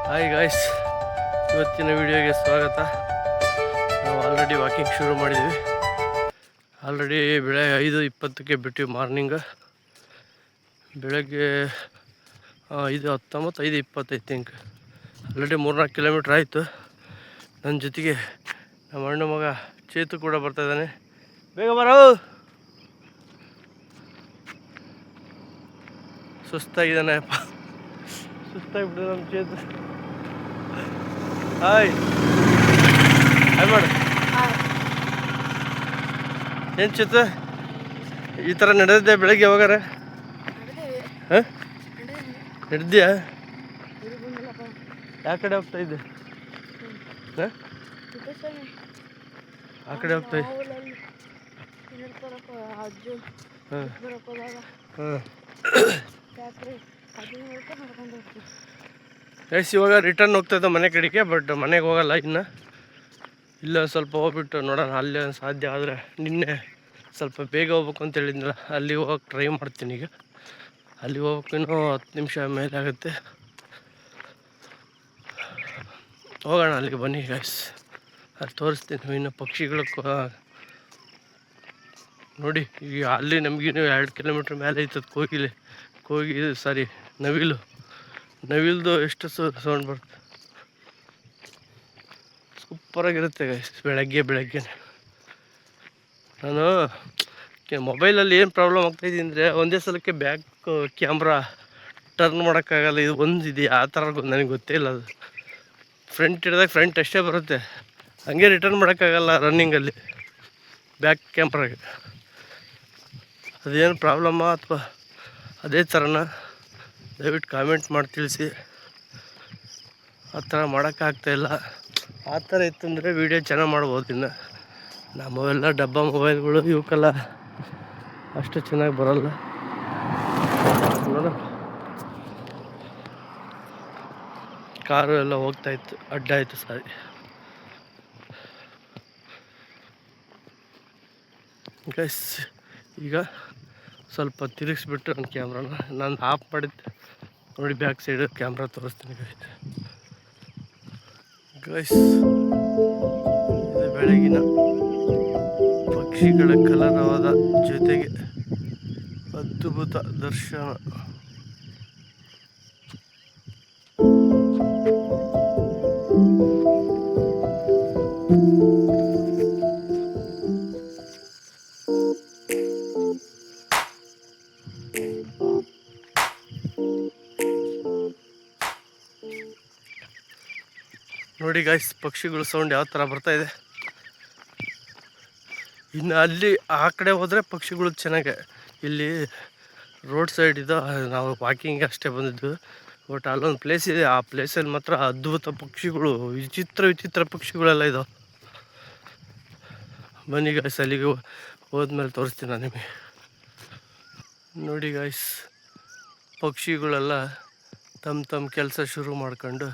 Hi guys, ಇವತ್ತಿನ ವಿಡಿಯೋಗೆ ಸ್ವಾಗತ. ನಾವು ಆಲ್ರೆಡಿ ವಾಕಿಂಗ್ ಶುರು ಮಾಡಿದ್ವಿ. ಆಲ್ರೆಡಿ ಬೆಳಗ್ಗೆ 5:20ಕ್ಕೆ ಬಿಟ್ಟಿವಿ. ಮಾರ್ನಿಂಗ್ ಬೆಳಗ್ಗೆ 5:19, 5:20 ಥಿಂಕ್. ಆಲ್ರೆಡಿ 3-4 ಕಿಲೋಮೀಟ್ರ್ ಆಯಿತು. ನನ್ನ ಜೊತೆಗೆ ನಮ್ಮ ಅಣ್ಣ ಮಗ ಚೇತು ಕೂಡ ಬರ್ತಾಯಿದ್ದಾನೆ. ಬೇಗ ಬರೋ. ಸುಸ್ತಾಗಿದ್ದಾನೆ ಅಪ್ಪ, ಸುಸ್ತಾಗಿಬಿಟ್ಟು ನಮ್ಮ ಚೇತು. ಹಾಯ್ ಮಾಡು. ಏನು ಚೇತು, ಈ ಥರ ನಡೆದಿದ್ದೆ ಬೆಳಗ್ಗೆ ಯಾವಾಗಾರ? ಹಾಂ, ನಡೆದ್ಯಾ? ಯಾವ ಕಡೆ ಹೋಗ್ತಾ ಇದ್ದೆ? ಹಾಂ, ಆ ಕಡೆ ಹೋಗ್ತಾ ಇದ್ದೆ. ಹಾಂ ಹಾಂ. ಗೈಸ್, ಇವಾಗ ರಿಟರ್ನ್ ಹೋಗ್ತಾಯಿದ್ದೆ ಮನೆ ಕಡೆಗೆ. ಬಟ್ ಮನೆಗೆ ಹೋಗಲ್ಲ ಇನ್ನು, ಇಲ್ಲ ಸ್ವಲ್ಪ ಹೋಗ್ಬಿಟ್ಟು ನೋಡೋಣ. ಅಲ್ಲಿ ಸಾಧ್ಯ ಆದರೆ ನಿನ್ನೆ ಸ್ವಲ್ಪ ಬೇಗ ಹೋಗ್ಬೇಕು ಅಂತ ಹೇಳಿದ್ನಲ್ಲ, ಅಲ್ಲಿ ಹೋಗಕ್ಕೆ ಟ್ರೈ ಮಾಡ್ತೀನಿ. ಈಗ ಅಲ್ಲಿ ಹೋಗ್ಬೇಕು, ಇನ್ನೂ 10 ನಿಮಿಷ ಮೇಲೆ ಆಗುತ್ತೆ. ಹೋಗೋಣ ಅಲ್ಲಿಗೆ, ಬನ್ನಿ ಗೈಸ್. ಅಲ್ಲಿ ತೋರಿಸ್ತೀನಿ ಇನ್ನು ಪಕ್ಷಿಗಳು. ನೋಡಿ, ಈಗ ಅಲ್ಲಿ ನಮಗಿನ್ನೂ 2 ಕಿಲೋಮೀಟ್ರ್ ಮೇಲೆ ಐತದ ನವಿಲ್ದು ಎಷ್ಟು ಸೌಂಡ್ ಬರುತ್ತೆ. ಸೂಪರಾಗಿರುತ್ತೆ ಗೈಸ್ ಬೆಳಗ್ಗೆ. ನಾನು ಮೊಬೈಲಲ್ಲಿ ಏನು ಪ್ರಾಬ್ಲಮ್ ಆಗ್ತಾಯಿದೆ ಅಂದರೆ, ಒಂದೇ ಸಲಕ್ಕೆ ಬ್ಯಾಕ್ ಕ್ಯಾಮ್ರಾ ಟರ್ನ್ ಮಾಡೋಕ್ಕಾಗಲ್ಲ. ಇದು ಒಂದಿದೆ, ಆ ಥರ ನನಗೆ ಗೊತ್ತೇ ಇಲ್ಲ. ಅದು ಫ್ರಂಟ್ ಹಿಡಿದಾಗ ಫ್ರಂಟ್ ಅಷ್ಟೇ ಬರುತ್ತೆ, ಹಂಗೆ ರಿಟರ್ನ್ ಮಾಡೋಕ್ಕಾಗಲ್ಲ ರನ್ನಿಂಗಲ್ಲಿ ಬ್ಯಾಕ್ ಕ್ಯಾಮ್ರಾಗೆ. ಅದೇನು ಪ್ರಾಬ್ಲಮ್ಮಾ ಅಥವಾ ಅದೇ ಥರನ? ದಯವಿಟ್ಟು ಕಾಮೆಂಟ್ ಮಾಡಿ ತಿಳಿಸಿ. ಆ ಥರ ಮಾಡೋಕ್ಕಾಗ್ತಾಯಿಲ್ಲ. ಆ ಥರ ಇತ್ತು ಅಂದರೆ ವೀಡಿಯೋ ಚೆನ್ನಾಗಿ ಮಾಡ್ಬೋದು. ಇನ್ನು ನಮ್ಮವೆಲ್ಲ ಡಬ್ಬ ಮೊಬೈಲ್ಗಳು, ಇವಕ್ಕೆಲ್ಲ ಅಷ್ಟು ಚೆನ್ನಾಗಿ ಬರೋಲ್ಲ. ನೋಡ, ಕಾರು ಎಲ್ಲ ಹೋಗ್ತಾಯಿತ್ತು, ಅಡ್ಡ ಆಯಿತು, ಸಾರಿ. ಗೈಸ್, ಈಗ ಸ್ವಲ್ಪ ತಿರುಗಿಸ್ಬಿಟ್ಟು ನನ್ನ ಕ್ಯಾಮ್ರಾನ ನಾನು ಆಫ್ ಮಾಡಿದ್ದೆ. ನೋಡಿ, ಬ್ಯಾಕ್ ಸೈಡ್ ಕ್ಯಾಮ್ರಾ ತೋರಿಸ್ತೀನಿ ಗೈಸ್. ಇದು ಬೆಳಗಿನ ಪಕ್ಷಿಗಳ ಕಲರವಾದ ಜೊತೆಗೆ ಅದ್ಭುತ ದರ್ಶನ. ನೋಡಿ ಗಾಯ್ಸ್, ಪಕ್ಷಿಗಳು ಸೌಂಡ್ ಯಾವ ಥರ ಬರ್ತಾಯಿದೆ. ಇನ್ನು ಅಲ್ಲಿ ಆ ಕಡೆ ಹೋದರೆ ಪಕ್ಷಿಗಳು ಚೆನ್ನಾಗೆ. ಇಲ್ಲಿ ರೋಡ್ ಸೈಡ್ ಇದು, ನಾವು ವಾಕಿಂಗ್ ಅಷ್ಟೇ ಬಂದಿದ್ದು. ಬಟ್ ಅಲ್ಲೊಂದು ಪ್ಲೇಸ್ ಇದೆ, ಆ ಪ್ಲೇಸಲ್ಲಿ ಮಾತ್ರ ಅದ್ಭುತ ಪಕ್ಷಿಗಳು, ವಿಚಿತ್ರ ಪಕ್ಷಿಗಳೆಲ್ಲ ಇದಾವೆ. ಬನ್ನಿ ಗಾಯ್ಸ್, ಅಲ್ಲಿಗೆ ಹೋದ್ಮೇಲೆ ತೋರಿಸ್ತೀನಿ ನಾನು ನಿಮಗೆ. ನೋಡಿ ಗಾಯ್ಸ್, ಪಕ್ಷಿಗಳೆಲ್ಲ ತಮ್ಮ ಕೆಲಸ ಶುರು ಮಾಡ್ಕೊಂಡು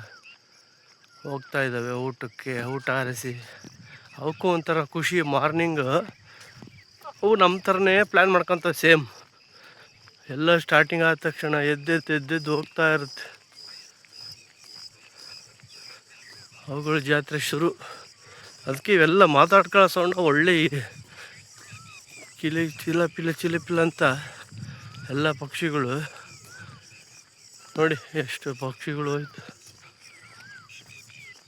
ಹೋಗ್ತಾ ಇದ್ದಾವೆ ಊಟ ಅರಸಿ. ಅವಕ್ಕೂ ಒಂಥರ ಖುಷಿ. ಮಾರ್ನಿಂಗ್ ಅವು ನಮ್ಮ ಥರನೇ ಪ್ಲ್ಯಾನ್ ಮಾಡ್ಕೊತವೆ ಸೇಮ್. ಎಲ್ಲ ಸ್ಟಾರ್ಟಿಂಗ್ ಆದ ತಕ್ಷಣ ಎದ್ದೆದ್ದು ಹೋಗ್ತಾ ಇರುತ್ತೆ. ಅವುಗಳ ಜಾತ್ರೆ ಶುರು. ಅದಕ್ಕೆ ಇವೆಲ್ಲ ಮಾತಾಡ್ಕೊಳ್ಳೋ ಸೌಂಡ್ ಒಳ್ಳೆ ಚಿಲಿಪಿಲ್ಲ ಅಂತ ಎಲ್ಲ ಪಕ್ಷಿಗಳು. ನೋಡಿ ಎಷ್ಟು ಪಕ್ಷಿಗಳು ಹೋಯ್ತು.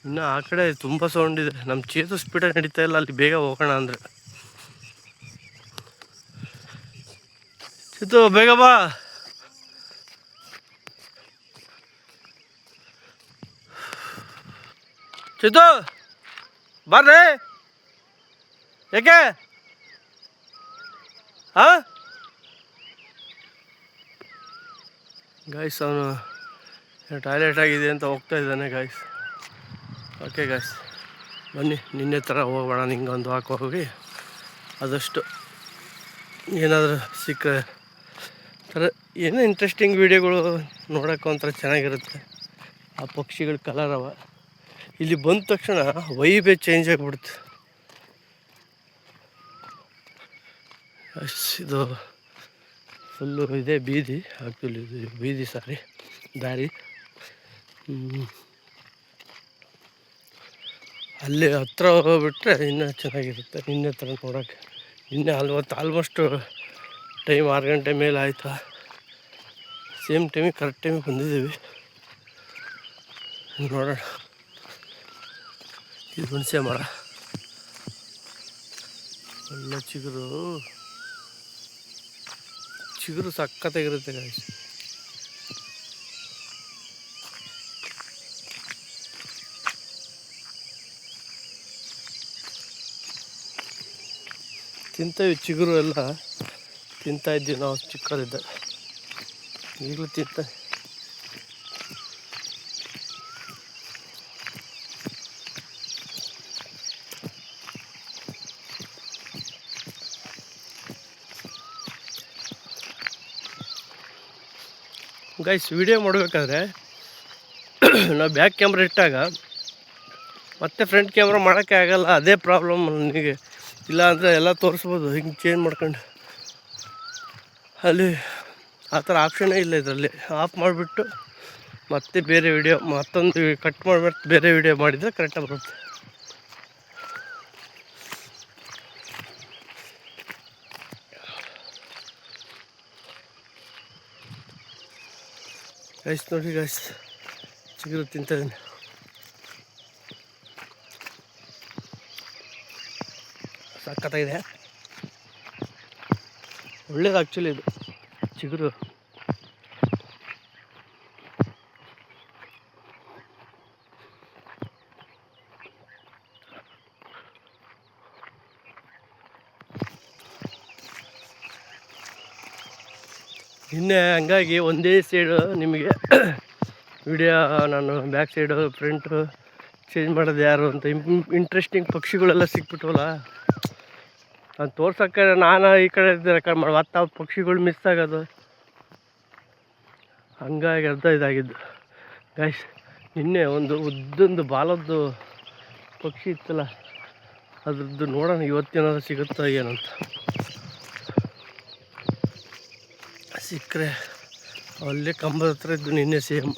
ಇನ್ನು ಆ ಕಡೆ ತುಂಬ ಸೌಂಡ್ ಇದೆ. ನಮ್ಮ ಚೇತು ಸ್ಪೀಡಾಗಿ ನಡೀತಾ ಇಲ್ಲ, ಅಲ್ಲಿ ಬೇಗ ಹೋಗೋಣ ಅಂದರೆ. ಚೇತು ಬೇಗ ಬಾ. ಚೇತು ಬರ್ರಿ. ಯಾಕೆ? ಹಾಂ ಗಾಯ್ಸ್, ಅವನು ಟಾಯ್ಲೆಟ್ ಆಗಿದೆ ಅಂತ ಹೋಗ್ತಾ ಇದ್ದಾನೆ ಗಾಯ್ಸ್. ಓಕೆ ಗಾಯ್ಸ್, ಬನ್ನಿ ನಿನ್ನೆ ಥರ ಹೋಗೋಣ. ನಿಂಗೆ ಒಂದು ವಾಕ್ ಹೋಗಿ ಆದಷ್ಟು ಏನಾದರೂ ಸಿಕ್ಕರೆ ಥರ ಏನೋ ಇಂಟ್ರೆಸ್ಟಿಂಗ್ ವೀಡಿಯೋಗಳು ನೋಡೋಕೆ ಒಂಥರ ಚೆನ್ನಾಗಿರುತ್ತೆ. ಆ ಪಕ್ಷಿಗಳ ಕಲರವ ಇಲ್ಲಿ ಬಂದ ತಕ್ಷಣ ವೈಬೇ ಚೇಂಜ್ ಆಗಿಬಿಡುತ್ತೆ. ಇದು ಫುಲ್ಲು ಇದೆ ಬೀದಿ. ಆ್ಯಕ್ಚುಲಿ ಇದು ಬೀದಿ, ಸಾರಿ ದಾರಿ. ಅಲ್ಲಿ ಹತ್ರ ಹೋಗ್ಬಿಟ್ರೆ ಇನ್ನೂ ಚೆನ್ನಾಗಿರುತ್ತೆ. ನಿನ್ನೆ ಥರ ನೋಡೋಕ್ಕೆ ನಿನ್ನೆ ಆಲ್ಮೋಸ್ಟ್ ಟೈಮ್ 6 ಗಂಟೆ ಮೇಲೆ ಆಯಿತಾ. ಸೇಮ್ ಟೈಮಿಗೆ ಕರೆಕ್ಟ್ ಟೈಮಿಗೆ ಬಂದಿದ್ದೀವಿ. ನೋಡೋಣ. ಇದು ಹುಣಸೆ ಮರ, ಒಳ್ಳೆ ಚಿಗುರು ಸಖತ್ತಾಗಿರುತ್ತೆ ಗಾಯ್ಸ್. ತಿಂತೇವೆ ಚಿಗುರು ಎಲ್ಲ ತಿಂತಾಯಿದ್ವಿ ನಾವು ಚಿಕ್ಕದಿದ್ದ. ಈಗಲೂ ತಿಂತ ಗೈಸ್. ವಿಡಿಯೋ ಮಾಡಬೇಕಾದ್ರೆ ನಾವು ಬ್ಯಾಕ್ ಕ್ಯಾಮ್ರಾ ಇಟ್ಟಾಗ ಮತ್ತೆ ಫ್ರಂಟ್ ಕ್ಯಾಮ್ರಾ ಮಾಡೋಕ್ಕೆ ಆಗಲ್ಲ. ಅದೇ ಪ್ರಾಬ್ಲಮ್ ನನಗೆ. ಇಲ್ಲಾಂದರೆ ಎಲ್ಲ ತೋರಿಸ್ಬೋದು ಹಿಂಗೆ ಚೇಂಜ್ ಮಾಡ್ಕೊಂಡು. ಅಲ್ಲಿ ಆ ಥರ ಆಪ್ಷನ್ನೇ ಇಲ್ಲ ಇದರಲ್ಲಿ. ಆಫ್ ಮಾಡಿಬಿಟ್ಟು ಮತ್ತೆ ಬೇರೆ ವಿಡಿಯೋ ಮತ್ತೊಂದು ಕಟ್ ಮಾಡಿಬಿಟ್ಟು ಬೇರೆ ವಿಡಿಯೋ ಮಾಡಿದರೆ ಕರೆಕ್ಟಾಗಿ ಬರುತ್ತೆ. ಗೈಸ್ ನೋಡಿ ಗೈಸ್, ಚಿಗುರು ತಿಂತಿದ್ದೀನಿ. ಸಖತ್ತಾಗಿದೆ, ಒಳ್ಳೇದು ಆ್ಯಕ್ಚುಲಿ ಇದು ಚಿಗುರು. ನಿನ್ನೆ ಹಂಗಾಗಿ ಒಂದೇ ಸೈಡು ನಿಮಗೆ ವಿಡಿಯೋ ನಾನು ಬ್ಯಾಕ್ ಸೈಡು ಫ್ರಂಟು ಚೇಂಜ್ ಮಾಡೋದು ಯಾರು ಅಂತ ಇಂಟ್ರೆಸ್ಟಿಂಗ್ ಪಕ್ಷಿಗಳೆಲ್ಲ ಸಿಕ್ಬಿಟ್ಟವಲ್ಲ. ನಾನು ತೋರ್ಸೋಕ್ಕೆ ನಾನು ಈ ಕಡೆ ರೆಕಾರ್ಡ್ ಮಾಡಿ ಮತ್ತೆ ಪಕ್ಷಿಗಳು ಮಿಸ್ ಆಗೋದು, ಹಂಗಾಗಿ ಇದಾಗಿದ್ದು ಗೈಸ್. ನಿನ್ನೆ ಒಂದು ಉದ್ದೊಂದು ಬಾಲದ್ದು ಪಕ್ಷಿ ಇತ್ತಲ್ಲ, ಅದ್ರದ್ದು ನೋಡೋಣ ಇವತ್ತೇನಾದ್ರು ಸಿಗುತ್ತಾ ಏನಂತ. ಸಿಕ್ಕರೆ ಅಲ್ಲೇ ಕಂಬದ ಹತ್ರ ಇದ್ದು ನಿನ್ನೆ ಸೇಮ್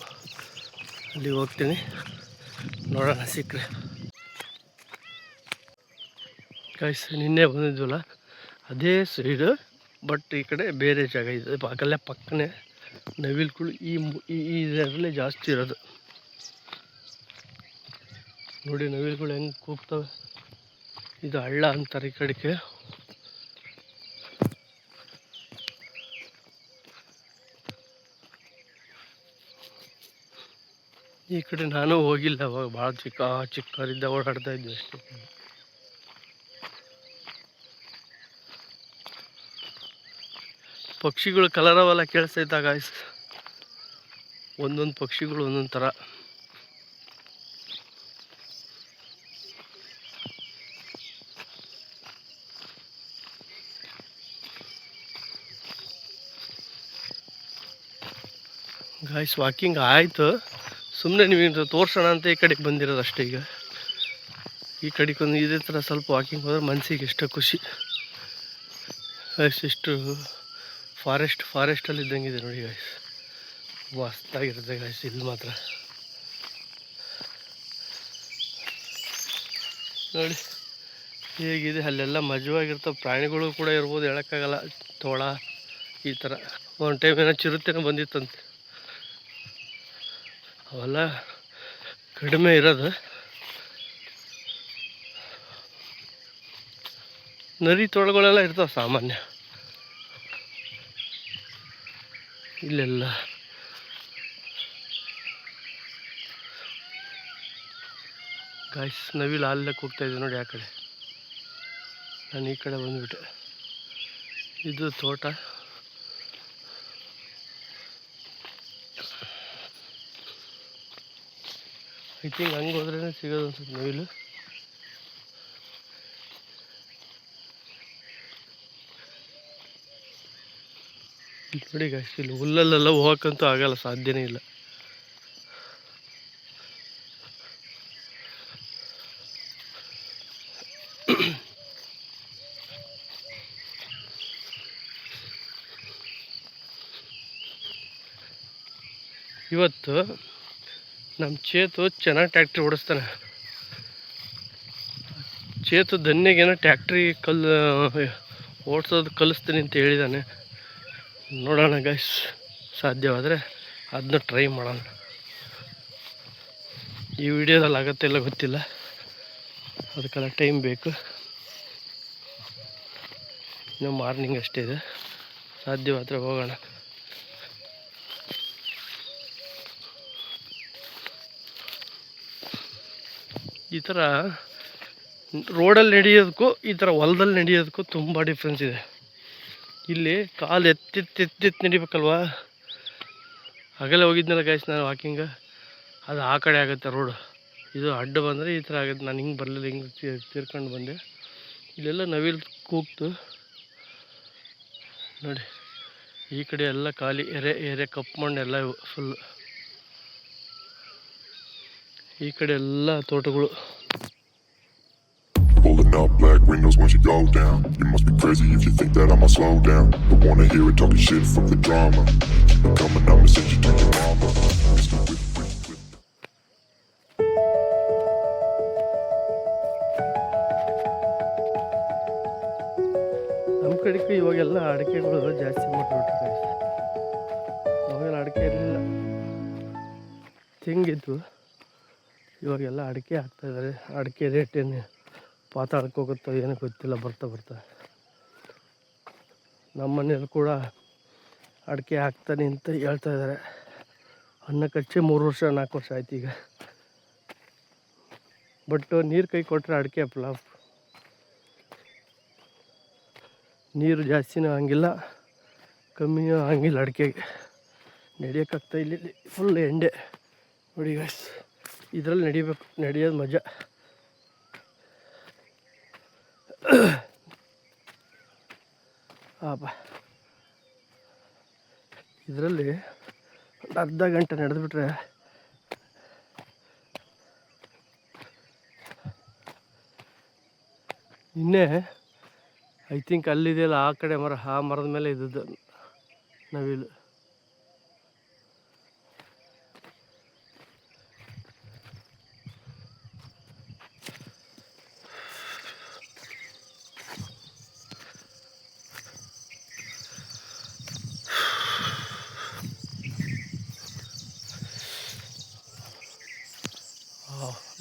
ಅಲ್ಲಿಗೆ ಹೋಗ್ತೀನಿ, ನೋಡೋಣ ಸಿಕ್ಕರೆ. ಗೈಸ್ ನಿನ್ನೆ ಬಂದಿದ್ವಲ್ಲ ಅದೇ ಸೈಡು, ಬಟ್ ಈ ಕಡೆ ಬೇರೆ ಜಾಗ ಇದೆ. ಅಲ್ಲೇ ಪಕ್ಕನೇ ನವಿಲುಗಳು ಈ ಇದರಲ್ಲೇ ಜಾಸ್ತಿ ಇರೋದು. ನೋಡಿ ನವಿಲುಗಳು ಹೆಂಗೆ ಕೂಗ್ತವೆ. ಇದು ಹಳ್ಳ ಅಂತಾರೆ ಈ ಕಡೆಗೆ. ಈ ಕಡೆ ನಾನು ಹೋಗಿಲ್ಲ, ಅವಾಗ ಭಾಳ ಚಿಕ್ಕವರಿದ್ದ ಓಡಾಡ್ತಾ ಇದ್ವಿ ಅಷ್ಟೇ. ಪಕ್ಷಿಗಳು ಕಲರವೆಲ್ಲ ಕೇಳಿಸ್ತೈತ ಗಾಯ್ಸ್. ಒಂದೊಂದು ಪಕ್ಷಿಗಳು ಒಂದೊಂದು ಥರ. ಗಾಯ್ಸ್ ವಾಕಿಂಗ್ ಆಯಿತು, ಸುಮ್ಮನೆ ನಿಮಗೆ ತೋರಿಸೋಣ ಅಂತ ಈ ಕಡೆಗೆ ಬಂದಿರೋದು ಅಷ್ಟೇ. ಈಗ ಈ ಕಡೆಗೆ ಒಂದು ಇದೇ ಥರ ಸ್ವಲ್ಪ ವಾಕಿಂಗ್ ಹೋದ್ರೆ ಮನಸ್ಸಿಗೆ ಎಷ್ಟೋ ಖುಷಿ. ಗಾಯ್ಸ್ ಇಷ್ಟು ಫಾರೆಸ್ಟಲ್ಲಿ ಇದ್ದಂಗಿದೆ ನೋಡಿ ಗಾಯ್ಸ್, ಮಸ್ತಾಗಿರುತ್ತೆ ಗಾಯ್ಸ್. ಇಲ್ಲಿ ಮಾತ್ರ ನೋಡಿ ಹೇಗಿದೆ, ಅಲ್ಲೆಲ್ಲ ಮಜವಾಗಿರ್ತವೆ. ಪ್ರಾಣಿಗಳು ಕೂಡ ಇರ್ಬೋದು, ಹೇಳೋಕ್ಕಾಗಲ್ಲ. ತೋಳ ಈ ಥರ ಒಂದು ಟೈಮ್ ಏನೋ ಚಿರತೆನೂ ಬಂದಿತ್ತಂತೆ, ಅವೆಲ್ಲ ಕಡಿಮೆ ಇರೋದು. ನರಿ ತೋಳಗಳೆಲ್ಲ ಇರ್ತಾವೆ ಸಾಮಾನ್ಯ ಇಲ್ಲೆಲ್ಲ. ಗಾಯ್ಸ್ ನವಿಲು ಅಲ್ಲೇ ಕೂಗ್ತಾಯಿದ್ದೆ ನೋಡಿ ಆ ಕಡೆ. ನಾನು ಈ ಕಡೆ ಬಂದುಬಿಟ್ಟೆ. ಇದು ತೋಟ. ಐ ಥಿಂಕ್ ಹಂಗೆ ಹೋದ್ರೇ ಸಿಗೋದು ಅನ್ಸುತ್ತೆ ನವಿಲು. ಇಲ್ಲಿ ನೋಡಿ ಗಾಯ್ಸ್, ಇಲ್ಲಿ ಹುಲ್ಲಲ್ಲೆಲ್ಲ ಹೋಗಕ್ಕಂತೂ ಆಗಲ್ಲ, ಸಾಧ್ಯನೇ ಇಲ್ಲ. ಇವತ್ತು ನಮ್ಮ ಚೇತು ಚೆನ್ನಾಗಿ ಟ್ಯಾಕ್ಟ್ರಿ ಓಡಿಸ್ತಾನೆ. ಚೇತು ಧನ್ಯಗೇನೋ ಟ್ಯಾಕ್ಟ್ರಿ ಓಡಿಸೋದು ಕಲಿಸ್ತೀನಿ ಅಂತ ಹೇಳಿದ್ದಾನೆ. ನೋಡೋಣ ಗೈಸ್, ಸಾಧ್ಯವಾದರೆ ಅದನ್ನ ಟ್ರೈ ಮಾಡೋಣ. ಈ ವಿಡಿಯೋದಲ್ಲಿ ಆಗತ್ತೆ ಇಲ್ಲ ಗೊತ್ತಿಲ್ಲ, ಅದಕ್ಕೆಲ್ಲ ಟೈಮ್ ಬೇಕು. ಇನ್ನು ಮಾರ್ನಿಂಗ್ ಅಷ್ಟೇ ಇದೆ, ಸಾಧ್ಯವಾದರೆ ಹೋಗೋಣ. ಈ ಥರ ರೋಡಲ್ಲಿ ನಡೆಯೋದಕ್ಕೂ ಈ ಥರ ಹೊಲದಲ್ಲಿ ನಡೆಯೋದಕ್ಕೂ ತುಂಬ ಡಿಫ್ರೆನ್ಸ್ ಇದೆ. ಇಲ್ಲಿ ಕಾಲು ಎತ್ತಿ ನಡಿಬೇಕಲ್ವಾ. ಆಗಲೇ ಹೋಗಿದ್ನಲ್ಲ ಗೈಸ್ ನಾನು ವಾಕಿಂಗ್, ಅದು ಆ ಕಡೆ ಆಗುತ್ತೆ ರೋಡು, ಇದು ಅಡ್ಡ ಬಂದರೆ ಈ ಥರ ಆಗುತ್ತೆ. ನಾನು ಹಿಂಗೆ ಬರಲಿಲ್ಲ, ಹಿಂಗೆ ತಿರ್ಕೊಂಡು ಬಂದೆ. ಇಲ್ಲೆಲ್ಲ ನವಿಲು ಕೂಗ್ತು ನೋಡಿ. ಈ ಕಡೆ ಎಲ್ಲ ಖಾಲಿ, ಎರೆ ಕಪ್ಪು ಮಣ್ಣೆಲ್ಲ ಫುಲ್. ಈ ಕಡೆ ಎಲ್ಲ ತೋಟಗಳು. Pulling up black windows once you go down. You must be crazy if you think that I'ma slow down. Don't wanna hear it talking shit from the drama. Keep it coming, I'ma send you to your mama. Mr. Whip, whip, whip. ನಮ್ಮ ಕಡೆಗೂ ಇವಾಗೆಲ್ಲ ಅಡಿಕೆಗಳು ಜಾಸ್ತಿ ಮಾಡಿಬಿಟ್ರು. ಅವಾಗೆಲ್ಲ ಅಡಿಕೆ ಇರಲಿಲ್ಲ, ತೆಂಗಿದ್ವು. ಇವಾಗೆಲ್ಲ ಅಡಿಕೆ ಹಾಕ್ತಾಯಿದ್ದಾರೆ. ಅಡಿಕೆ ರೇಟ್ ಏನು ಪಾತಾಳಕ್ಕೆ ಹೋಗುತ್ತೋ ಏನೋ ಗೊತ್ತಿಲ್ಲ, ಬರ್ತಾ ನಮ್ಮ ಮನೇಲಿ ಕೂಡ ಅಡಿಕೆ ಹಾಕ್ತಾನೆ ಅಂತ ಹೇಳ್ತಾ ಇದ್ದಾರೆ. ಅನ್ನಕ್ಕೆ ಹಚ್ಚಿ 3 ವರ್ಷ 4 ವರ್ಷ ಆಯ್ತು ಈಗ. ಬಟ್ ನೀರು ಕೈ ಕೊಟ್ಟರೆ ಅಡಿಕೆ ಫ್ಲಾಪ್. ನೀರು ಜಾಸ್ತಿನೂ ಹಂಗಿಲ್ಲ, ಕಮ್ಮಿನೂ ಹಂಗಿಲ್ಲ. ಅಡಿಕೆಗೆ ನಡೆಯೋಕ್ಕಾಗ್ತಾ ಇಲ್ಲಿ ಫುಲ್ ಎಂಡೆ ನೋಡಿ ಗೈಸ್. ಇದರಲ್ಲಿ ನಡೆಯೋದು ಮಜಾ. ಇದರಲ್ಲಿ ಒಂದು ಅರ್ಧ ಗಂಟೆ ನಡೆದುಬಿಟ್ರೆ ನಿನ್ನೆ ಐ ಥಿಂಕ್ ಅಲ್ಲಿದೆಯಲ್ಲ ಆ ಕಡೆ ಮರ, ಆ ಮರದ ಮೇಲೆ ಇದ್ದದ್ದು ನವಿಲು.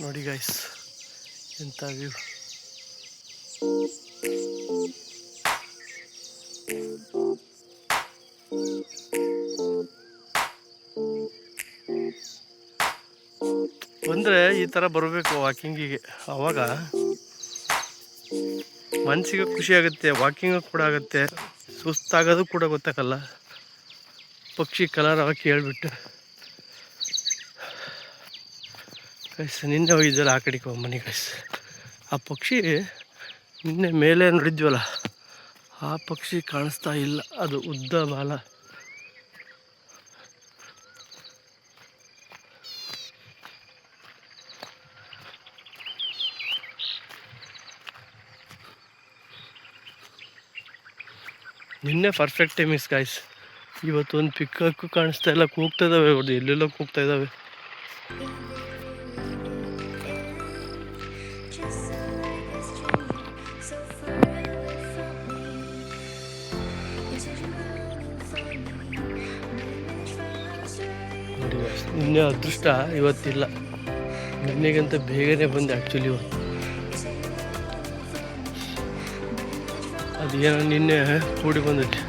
ನೋಡಿ ಗೈಸ್, ಎಂಥ ವ್ಯೂ. ಬಂದರೆ ಈ ಥರ ಬರಬೇಕು ವಾಕಿಂಗಿಗೆ, ಆವಾಗ ಮನಸ್ಸಿಗೆ ಖುಷಿ ಆಗುತ್ತೆ, ವಾಕಿಂಗ್ ಕೂಡ ಆಗುತ್ತೆ, ಸುಸ್ತಾಗೋದು ಕೂಡ ಗೊತ್ತಾಗಲ್ಲ. ಪಕ್ಷಿ ಕಲರ್ ಹಾಕಿ ಹೇಳ್ಬಿಟ್ಟು ಗೈಸ್, ನಿನ್ನೆ ಹೋಗಿದ್ದಲ್ಲ ಆ ಕಡೆಗೆ ಹೋಗ್ಬನ್ನಿ ಗೈಸ್. ಆ ಪಕ್ಷಿ ನಿನ್ನೆ ಮೇಲೆ ನೋಡಿದ್ವಲ್ಲ, ಆ ಪಕ್ಷಿ ಕಾಣಿಸ್ತಾ ಇಲ್ಲ. ಅದು ಉದ್ದ ಬಾಲ. ನಿನ್ನೆ ಪರ್ಫೆಕ್ಟ್ ಟೈಮಿಂಗ್ಸ್ ಗೈಸ್. ಇವತ್ತು ಒಂದು ಪಿಕ್ಕಕ್ಕೂ ಕಾಣಿಸ್ತಾ ಇಲ್ಲ, ಕೂಗ್ತಾ ಇದ್ದಾವೆ, ಅವ್ರದ್ದು ಎಲ್ಲೆಲ್ಲೋ ಕೂಗ್ತಾ ಇದ್ದಾವೆ. ನಿನ್ನೆ ಅದೃಷ್ಟ ಇವತ್ತಿಲ್ಲ, ನಿನ್ನೆಗಂತ ಬೇಗನೆ ಬಂದೆ ಆ್ಯಕ್ಚುಲಿ ಇವತ್ತು. ಅದೇನೋ ನಿನ್ನೆ ಕೂಡಿ ಬಂದೈತೆ,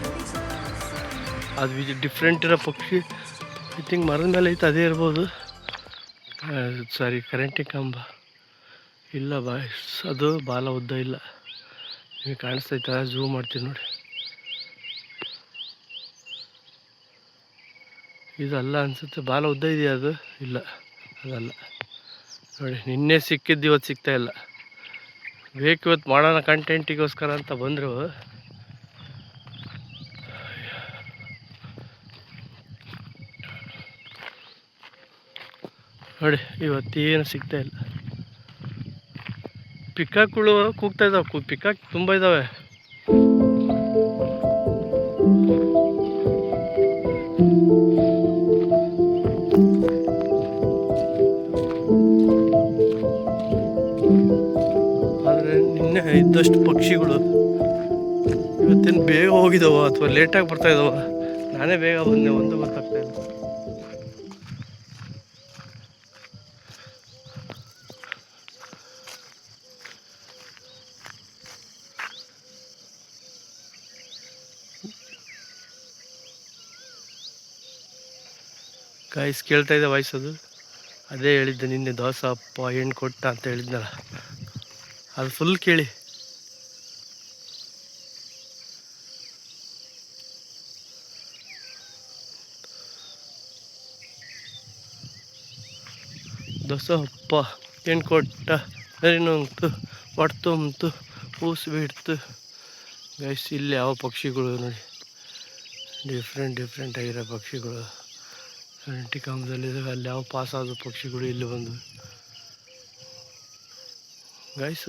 ಅದು ಡಿಫ್ರೆಂಟ್ ಇರೋ ಪಕ್ಷಿ. ಐ ಥಿಂಕ್ ಮರದ ಮೇಲೆ ಐತೆ, ಅದೇ ಇರ್ಬೋದು. ಸಾರಿ, ಕರೆಂಟಿನ ಕಂಬ ಇಲ್ಲ ಬಾಯ್ಸ್, ಅದು ಬಾಲ ಉದ್ದ ಇಲ್ಲ. ನಿಮಗೆ ಕಾಣಿಸ್ತೈತೆ, ಝೂಮ್ ಮಾಡ್ತೀನಿ ನೋಡಿ. ಇದಲ್ಲ ಅನಿಸುತ್ತೆ, ಬಾಲ ಉದ್ದ ಇದೆಯಾ? ಅದು ಇಲ್ಲ, ಅದಲ್ಲ ನೋಡಿ. ನಿನ್ನೆ ಸಿಕ್ಕಿದ್ದು ಇವತ್ತು ಸಿಗ್ತಾ ಇಲ್ಲ. ಬೇಕು ಇವತ್ತು ಮಾಡೋಣ ಕಂಟೆಂಟಿಗೋಸ್ಕರ ಅಂತ ಬಂದರು. ನೋಡಿ ಇವತ್ತೇನು ಸಿಗ್ತಾ ಇಲ್ಲ. ಪಿಕಾಕ್ಗಳು ಕೂಗ್ತಾ ಇದ್ದಾವೆ, ಪಿಕಾಕ್ ತುಂಬ ಇದ್ದಾವೆ. ಆದರೆ ಇದ್ದಷ್ಟು ಪಕ್ಷಿಗಳು ಇವತ್ತೇನು ಬೇಗ ಹೋಗಿದ್ದಾವ ಅಥವಾ ಲೇಟಾಗಿ ಬರ್ತಾ ಇದ್ದಾವ. ನಾನೇ ಬೇಗ ಬಂದೆ, ಒಂದು ಗೊತ್ತಾಗ್ತಾ ಇಲ್ಲ. ಗಾಯ್ಸ್ ಕೇಳ್ತಾ ಇದೆ ವಾಯ್ಸ್, ಅದೇ ಹೇಳಿದ್ದೆ ನಿನ್ನೆ, ದೋಸೆ ಅಪ್ಪ ಹೆಣ್ಣು ಕೊಟ್ಟ ಅಂತ ಹೇಳಿದ್ನಲ್ಲ, ಅದು ಫುಲ್ ಕೇಳಿ. ದೋಸೆ ಅಪ್ಪ ಹೆಣ್ಣು ಕೊಟ್ಟ ನರಿನೊಂತು ಒಡ್ತೊಂತು ಊಸ್ ಬಿಡ್ತು. ಗೈಸ್ ಇಲ್ಲಿ ಯಾವ ಪಕ್ಷಿಗಳು ನೋಡಿ, ಡಿಫ್ರೆಂಟ್ ಆಗಿರೋ ಪಕ್ಷಿಗಳು ಕಾಮದಲ್ಲಿದ್ದಾವೆ. ಅಲ್ಲಿ ಯಾವ ಪಾಸ್ ಆದ ಪಕ್ಷಿಗಳು ಇಲ್ಲಿ ಬಂದು. ಗೈಸ್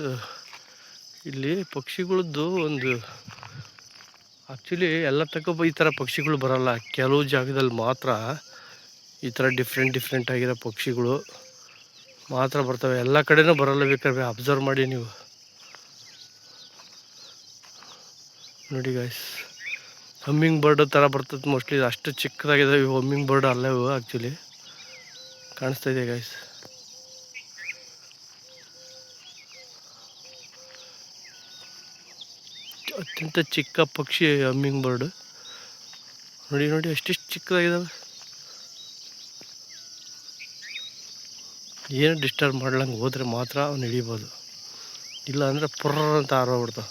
ಇಲ್ಲಿ ಪಕ್ಷಿಗಳದ್ದು ಒಂದು ಆ್ಯಕ್ಚುಲಿ ಎಲ್ಲ ತಕ್ಕ ಈ ಥರ ಪಕ್ಷಿಗಳು ಬರಲ್ಲ, ಕೆಲವು ಜಾಗದಲ್ಲಿ ಮಾತ್ರ ಈ ಥರ ಡಿಫ್ರೆಂಟ್ ಆಗಿರೋ ಪಕ್ಷಿಗಳು ಮಾತ್ರ ಬರ್ತವೆ. ಎಲ್ಲ ಕಡೆನೂ ಬರಲ್ಲ, ಬೇಕಾದ್ರೆ ಅಬ್ಸರ್ವ್ ಮಾಡಿ ನೀವು ನೋಡಿ ಗೈಸ್. ಹಮ್ಮಿಂಗ್ ಬರ್ಡ್ ಥರ ಬರ್ತದೆ ಮೋಸ್ಟ್ಲಿ, ಅಷ್ಟು ಚಿಕ್ಕದಾಗಿದೆ ಇವು ಹಮ್ಮಿಂಗ್ ಬರ್ಡ್ ಅಲ್ಲ ಇವು. ಆ್ಯಕ್ಚುಲಿ ಕಾಣಿಸ್ತಾ ಇದೆ ಗೈಸ್. ಅತ್ಯಂತ ಚಿಕ್ಕ ಪಕ್ಷಿ ಹಮ್ಮಿಂಗ್ ಬರ್ಡ್. ನೋಡಿ ಎಷ್ಟಿಷ್ಟು ಚಿಕ್ಕದಾಗಿದ್ದಾವೆ. ಏನು ಡಿಸ್ಟರ್ಬ್ ಮಾಡ್ಲಂಗೆ ಹೋದರೆ ಮಾತ್ರ ಅವ್ನು ಹಿಡಿಬೋದು, ಇಲ್ಲ ಅಂದರೆ ಪುರ್ರ ಅಂತ ಹಾರೋಗ್ಬಿಡ್ತಾವೆ.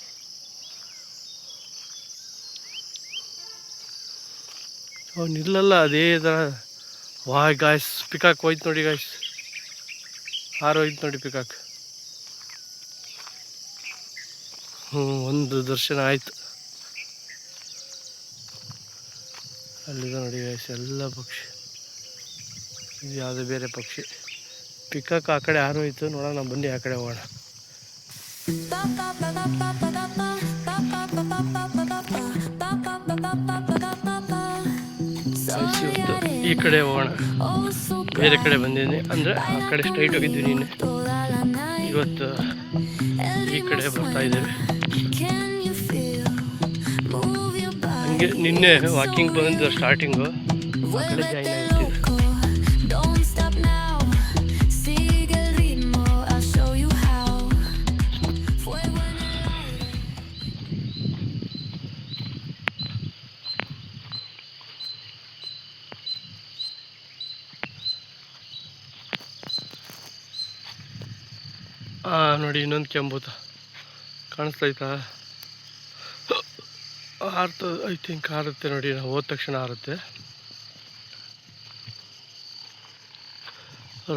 ಅವ್ನು ಇಲ್ಲಲ್ಲ ಅದೇ ಥರ. ಗಾಯ್ಸ್ ಪಿಕಾಕ್ ಹೋಯ್ತು ನೋಡಿ ಗಾಯ್ಸ್, ಹಾರೋಯ್ತು ನೋಡಿ ಪಿಕಾಕ್. ಒಂದು ದರ್ಶನ ಆಯಿತು. ಅಲ್ಲಿದೆ ನೋಡಿ ಗಾಯ್ಸ್ ಎಲ್ಲ ಪಕ್ಷಿ. ಇದು ಯಾವುದೇ ಬೇರೆ ಪಕ್ಷಿ. ಪಿಕಾಕ್ ಆ ಕಡೆ ಹಾರೋಯ್ತು, ನೋಡೋಣ ಬನ್ನಿ ಆ ಕಡೆ ಹೋಗೋಣ. ಈ ಕಡೆ ಹೋಗೋಣ, ಬೇರೆ ಕಡೆ ಬಂದಿದ್ದೀನಿ ಅಂದರೆ ಆ ಕಡೆ ಸ್ಟ್ರೈಟ್ ಹೋಗಿದ್ದೀನಿ ನಿನ್ನೆ. ಇವತ್ತು ಈ ಕಡೆ ಬರ್ತಾ ಇದ್ದೇವೆ. ಹಂಗೆ ನಿನ್ನೆ ವಾಕಿಂಗ್ ಬಂದಿದ್ದು ಸ್ಟಾರ್ಟಿಂಗು, ಆ ಕಡೆ ಜಾಯಿನ್ ಆಗ್ತಿದ್ದೆ. ನೋಡಿ ಇನ್ನೊಂದು ಕೆಂಬೂತ ಕಾಣಿಸ್ತೈತಾ? ಹಾರ್ತದೆ, ಐ ಥಿಂಕ್ ಹಾರುತ್ತೆ ನೋಡಿ. ನಾವು ಹೋದ ತಕ್ಷಣ ಹಾರುತ್ತೆ.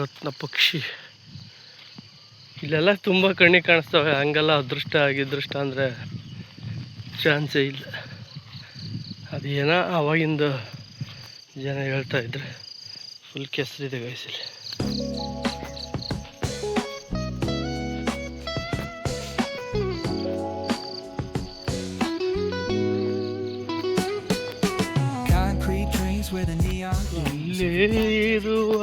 ರತ್ನ ಪಕ್ಷಿ ಇಲ್ಲೆಲ್ಲ ತುಂಬ ಕಣ್ಣಿಗೆ ಕಾಣಿಸ್ತವೆ. ಹಂಗೆಲ್ಲ ಅದೃಷ್ಟ ಆಗಿದೃಷ್ಟ ಅಂದರೆ ಚಾನ್ಸೇ ಇಲ್ಲ. ಅದೇನೋ ಆವಾಗಿಂದ ಜನ ಹೇಳ್ತಾ ಇದ್ರೆ ಫುಲ್ ಕೆಸರಿದೆ ವಯಸ್ಸಲ್ಲಿ. ಇಲ್ಲಿರುವ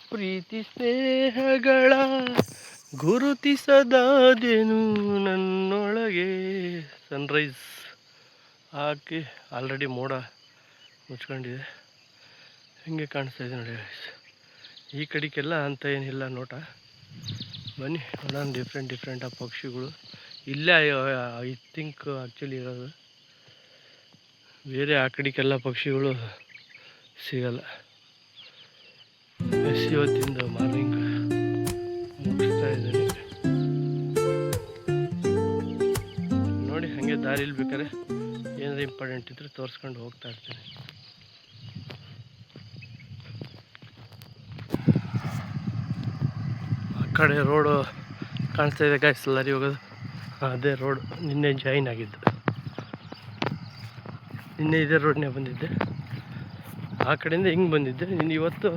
ಪ್ರೀತಿ ಸ್ನೇಹಗಳ ಗುರುತಿಸದಾದೆನು ನನ್ನೊಳಗೆ. ಸನ್ರೈಸ್ ಹಾಕಿ ಆಲ್ರೆಡಿ ಮೋಡ ಮುಚ್ಕೊಂಡಿದೆ. ಹೆಂಗೆ ಕಾಣಿಸ್ತಾ ಇದೆ ನೋಡಿ. ಈ ಕಡೆಗೆಲ್ಲ ಅಂತ ಏನಿಲ್ಲ ನೋಟ. ಬನ್ನಿ ನೋಡೋಣ ಡಿಫ್ರೆಂಟ್ ಆ ಪಕ್ಷಿಗಳು. ಇಲ್ಲೇ ಐ ಥಿಂಕ್ ಆ್ಯಕ್ಚುಲಿ ಇರೋದು. ಬೇರೆ ಆ ಕಡೆಗೆಲ್ಲ ಪಕ್ಷಿಗಳು ಸಿಗಲ್ಲ. ಇವತ್ತಿಂದ ಮಾರ್ನಿಂಗ್ ಮುಗಿಸ್ತಾ ಇದ್ದೀನಿ ನೋಡಿ. ಹಾಗೆ ದಾರಿಲಿ ಬೇಕಾದ್ರೆ ಏನಾದ್ರು ಇಂಪಾರ್ಟೆಂಟ್ ಇದ್ರೆ ತೋರಿಸ್ಕೊಂಡು ಹೋಗ್ತಾ ಇರ್ತೀನಿ. ಆ ಕಡೆ ರೋಡು ಕಾಣಿಸ್ತಾ ಇದೆ ಗಾಯ್ಸ್, ಲಾರಿ ಹೋಗೋದು. ಅದೇ ರೋಡ್ ನಿನ್ನೆ ಜಾಯಿನ್ ಆಗಿದ್ದು. ನಿನ್ನೆ ಇದೇ ರೋಡ್ನೇ ಬಂದಿದ್ದೆ, ಆ ಕಡೆಯಿಂದ ಹಿಂಗೆ ಬಂದಿದ್ದೆ. ಇನ್ನು ಇವತ್ತು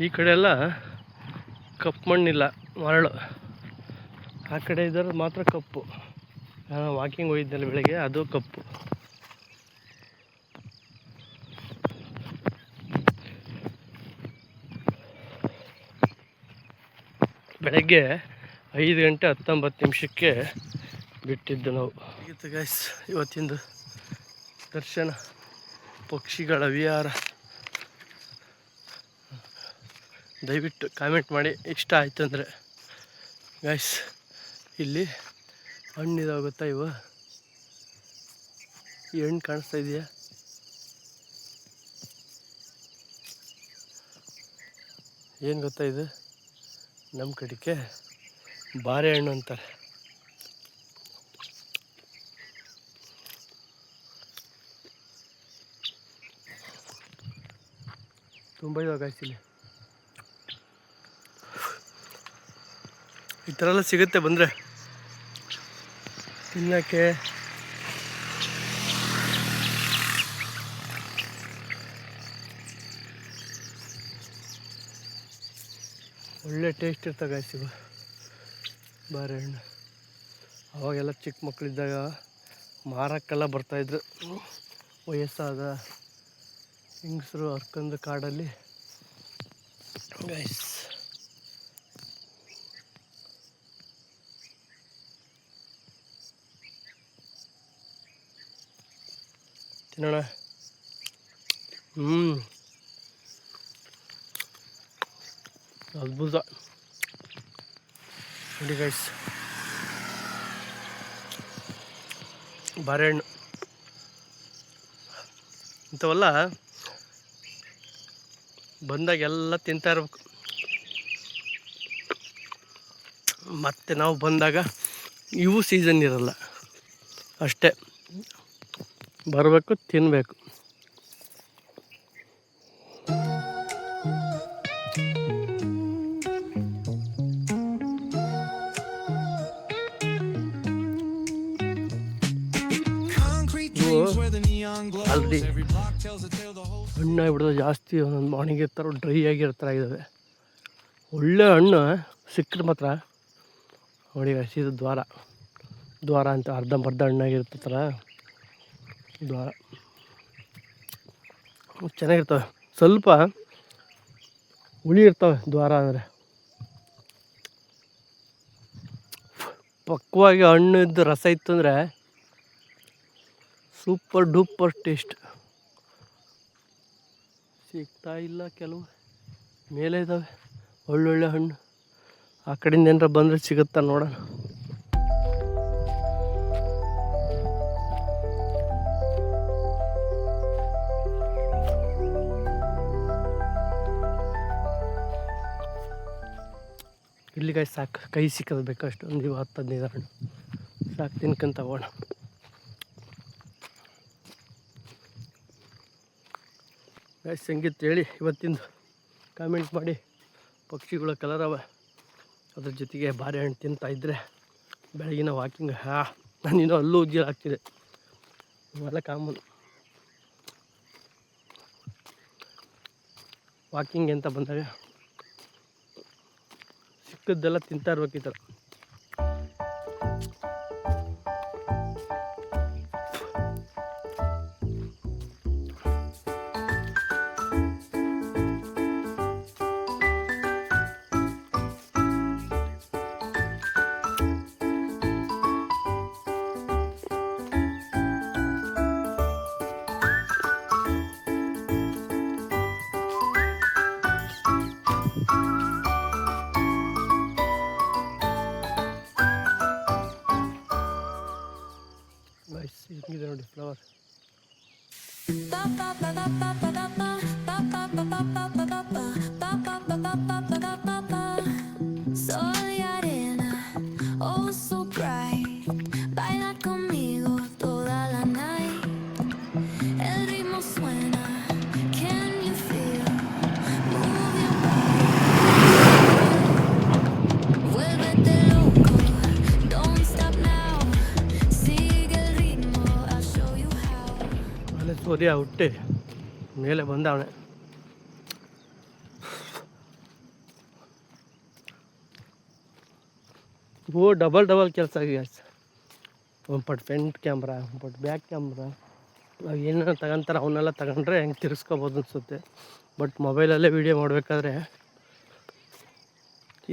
ಈ ಕಡೆ ಎಲ್ಲ ಕಪ್ಪು ಮಣ್ಣಿಲ್ಲ, ಮರಳು. ಆ ಕಡೆ ಇದ್ದರೆ ಮಾತ್ರ ಕಪ್ಪು. ವಾಕಿಂಗ್ ಹೋಗಿದ್ದೆಲ್ಲ ಬೆಳಗ್ಗೆ, ಅದು ಕಪ್ಪು. ಬೆಳಗ್ಗೆ 5 ಗಂಟೆ 19 ನಿಮಿಷಕ್ಕೆ ಬಿಟ್ಟಿದ್ದು ನಾವು. ಹೀಗಿತ್ತು ಗೈಸ್ ಇವತ್ತಿಂದು ದರ್ಶನ, ಪಕ್ಷಿಗಳ ವಿಹಾರ. ದಯವಿಟ್ಟು ಕಾಮೆಂಟ್ ಮಾಡಿ ಇಷ್ಟ ಆಯಿತು ಅಂದರೆ. ಗೈಸ್ ಇಲ್ಲಿ ಹಣ್ಣಿದಾವೆ ಗೊತ್ತಾ, ಇವು ಈ ಹಣ್ಣು ಕಾಣಿಸ್ತಾ ಇದೆಯಾ? ಏನು ಗೊತ್ತಾ ಇದು? ನಮ್ಮ ಕಡೆಗೆ ಬಾರೆಹಣ್ಣು ಅಂತಾರೆ. ತುಂಬ ಇದಾವೆ ಗೈಸ್ ಇಲ್ಲಿ. ಈ ಥರ ಎಲ್ಲ ಸಿಗುತ್ತೆ ಬಂದರೆ ತಿನ್ನೋಕ್ಕೆ. ಒಳ್ಳೆ ಟೇಸ್ಟ್ ಇರ್ತವೆ ಗೈಸ್ ಇವು ಬಾರೆಹಣ್ಣು. ಅವಾಗೆಲ್ಲ ಚಿಕ್ಕ ಮಕ್ಕಳಿದ್ದಾಗ ಮಾರಕ್ಕೆಲ್ಲ ಬರ್ತಾಯಿದ್ರು. ವಯಸ್ಸಾದ ಹೆಂಗಸರು ಹರ್ಕೊಂಡು ಕಾಡಲ್ಲಿ. ಗೈಸ್ ತಿನ್ನೋಣ. ಅದ್ಭುತ ನೋಡಿ ಗೈಸ್, ಬಾರೆಹಣ್ಣು ಇಂಥವೆಲ್ಲ ಬಂದಾಗೆಲ್ಲ ತಿಂತಾ ಇರ್ಬೇಕು. ಮತ್ತು ನಾವು ಬಂದಾಗ ಇವು ಸೀಸನ್ ಇರಲ್ಲ ಅಷ್ಟೇ, ಬರಬೇಕು ತಿನ್ನಬೇಕು. ಆಲ್ರೆಡಿ ಹಣ್ಣಾಗಿಬಿಡೋದು ಜಾಸ್ತಿ, ಒಂದೊಂದು ಒಣಗಿರ್ತಾರೋ ಡ್ರೈ ಆಗಿರ್ತಾರೆ ಇದ್ದಾವೆ. ಒಳ್ಳೆ ಹಣ್ಣು ಸಿಕ್ಕರೆ ಮಾತ್ರ ನೋಡಿ ಇದು ದ್ವಾರ ಅಂತ ಅರ್ಧಂಬರ್ಧ ಹಣ್ಣಾಗಿರ್ತಲ್ಲ ದ್ವಾರ. ಚೆನ್ನಾಗಿರ್ತವೆ, ಸ್ವಲ್ಪ ಹುಳಿ ಇರ್ತವೆ ದ್ವಾರ ಅಂದರೆ. ಪಕ್ವಾಗಿ ಹಣ್ಣು ಇದ್ದು ರಸ ಇತ್ತು ಅಂದರೆ ಸೂಪರ್ ಡೂಪರ್ ಟೇಸ್ಟ್. ಸಿಗ್ತಾ ಇಲ್ಲ, ಕೆಲವು ಮೇಲೆ ಇದ್ದಾವೆ ಒಳ್ಳೊಳ್ಳೆ ಹಣ್ಣು. ಆ ಕಡೆಯಿಂದ ಏನಾರ ಬಂದರೆ ಸಿಗುತ್ತಾ ನೋಡೋಣ. ಇಲ್ಲಿಗಾಯ್ ಸಾಕು, ಕೈ ಸಿಕ್ಕೋದು ಬೇಕಷ್ಟು. ಒಂದು 10-15 ಹಣ್ಣು ಸಾಕು, ತಿನ್ಕೊಂತ ಹೋಗೋಣ. ಗೈಸ್ ಹೆಂಗಿತ್ತು ಹೇಳಿ ಇವತ್ತಿಂದು, ಕಾಮೆಂಟ್ ಮಾಡಿ. ಪಕ್ಷಿಗಳ ಕಲರ್ ಅವ, ಅದ್ರ ಜೊತೆಗೆ ಬಾರೆಹಣ್ಣು ತಿಂತಾಯಿದ್ರೆ ಬೆಳಗಿನ ವಾಕಿಂಗ್. ನಾನಿನ್ನೂ ಅಲ್ಲೂ ಉಜ್ಜಿ ಆಗ್ತಿದೆ, ಇವೆಲ್ಲ ಕಾಮನ್. ವಾಕಿಂಗ್ ಅಂತ ಬಂದಾಗ ಸಿಕ್ಕದ್ದೆಲ್ಲ ತಿಂತಾ ಇರ್ಬೇಕು ಈ ಥರ. ಇದೆ ನೋಡಿ ಫ್ಲವರ್. ಸೂರ್ಯ ಹುಟ್ಟಿ ಮೇಲೆ ಬಂದವನೆ. ಡಬಲ್ ಕೆಲಸ ಆಗಿದೆ. ಒಂದು ಪಟ್ ಫ್ರಂಟ್ ಕ್ಯಾಮ್ರಾ, ಒಂದು ಪಟ್ ಬ್ಯಾಕ್ ಕ್ಯಾಮ್ರಾ, ನಾವು ಏನೇನೋ ತಗೊಂತಾರೆ ಅವನ್ನೆಲ್ಲ ತಗೊಂಡ್ರೆ ಹೆಂಗೆ ತಿರ್ಸ್ಕೊಬೋದು ಅನಿಸುತ್ತೆ. ಬಟ್ ಮೊಬೈಲಲ್ಲೇ ವೀಡಿಯೋ ಮಾಡಬೇಕಾದ್ರೆ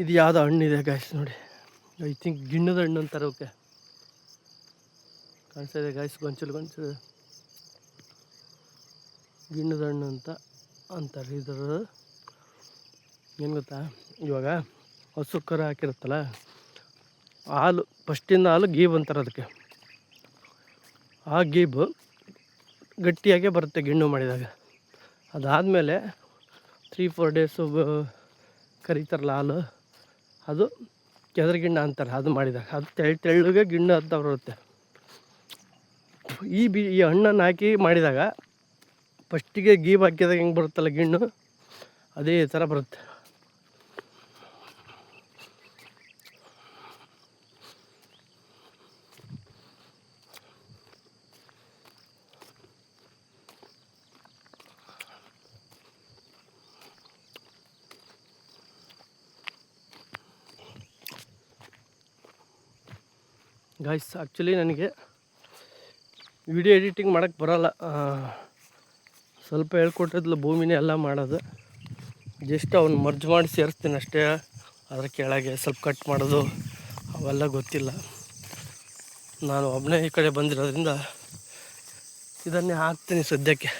ಇದು ಯಾವುದೋ ಹಣ್ಣಿದೆ ಗಾಯ್ಸ್ ನೋಡಿ, ಐ ಥಿಂಕ್ ಗಿಣ್ಣದ ಹಣ್ಣು ಅಂತಾರೆ ಓಕೆ. ಕಾಣಿಸ್ತಾ ಇದೆ ಗಾಯ್ಸ್, ಗೊಂಚಲು ಗಿಣ್ಣದ ಹಣ್ಣು ಅಂತ ಅಂತಾರೆ. ಇದರ ಏನು ಗೊತ್ತಾ, ಇವಾಗ ಹಸು ಕರು ಹಾಕಿರುತ್ತಲ್ಲ, ಹಾಲು ಫಸ್ಟಿಂದ ಹಾಲು ಗೀಬ್ ಅಂತಾರೆ ಅದಕ್ಕೆ. ಆ ಗೀಬು ಗಟ್ಟಿಯಾಗೇ ಬರುತ್ತೆ ಗಿಣ್ಣು ಮಾಡಿದಾಗ. ಅದಾದಮೇಲೆ 3-4 ಡೇಸು ಕರೀತಾರಲ್ಲ ಹಾಲು, ಅದು ಕೆದರ್ಗಿಣ್ಣ ಅಂತಾರೆ. ಅದು ಮಾಡಿದಾಗ ಅದು ತೆಳ್ಳಗೆ ಗಿಣ್ಣು ಅಂತ ಬರುತ್ತೆ. ಈ ಹಣ್ಣನ್ನು ಹಾಕಿ ಮಾಡಿದಾಗ ಫಸ್ಟಿಗೆ ಗೀಬ್ ಹಾಕಿದಾಗ ಹೆಂಗೆ ಬರುತ್ತಲ್ಲ ಗಿಣ್ಣು, ಅದೇ ಥರ ಬರುತ್ತೆ. ಗಾಯ್ಸ್, ಆ್ಯಕ್ಚುಲಿ ನನಗೆ ವಿಡಿಯೋ ಎಡಿಟಿಂಗ್ ಮಾಡೋಕ್ಕೆ ಬರೋಲ್ಲ. ಸ್ವಲ್ಪ ಹೇಳ್ಕೊಟ್ಟಿದ್ಲು ಭೂಮಿನೇ ಎಲ್ಲ ಮಾಡೋದು. ಜಸ್ಟ್ ಅವ್ನು ಮರ್ಜ್ ಮಾಡಿ ಸೇರಿಸ್ತೀನಿ ಅಷ್ಟೇ. ಅದರ ಕೆಳಗೆ ಸ್ವಲ್ಪ ಕಟ್ ಮಾಡೋದು ಅವೆಲ್ಲ ಗೊತ್ತಿಲ್ಲ. ನಾನು ಒಬ್ಬನೇ ಈ ಕಡೆ ಬಂದಿರೋದ್ರಿಂದ ಇದನ್ನೇ ಹಾಕ್ತೀನಿ ಸದ್ಯಕ್ಕೆ.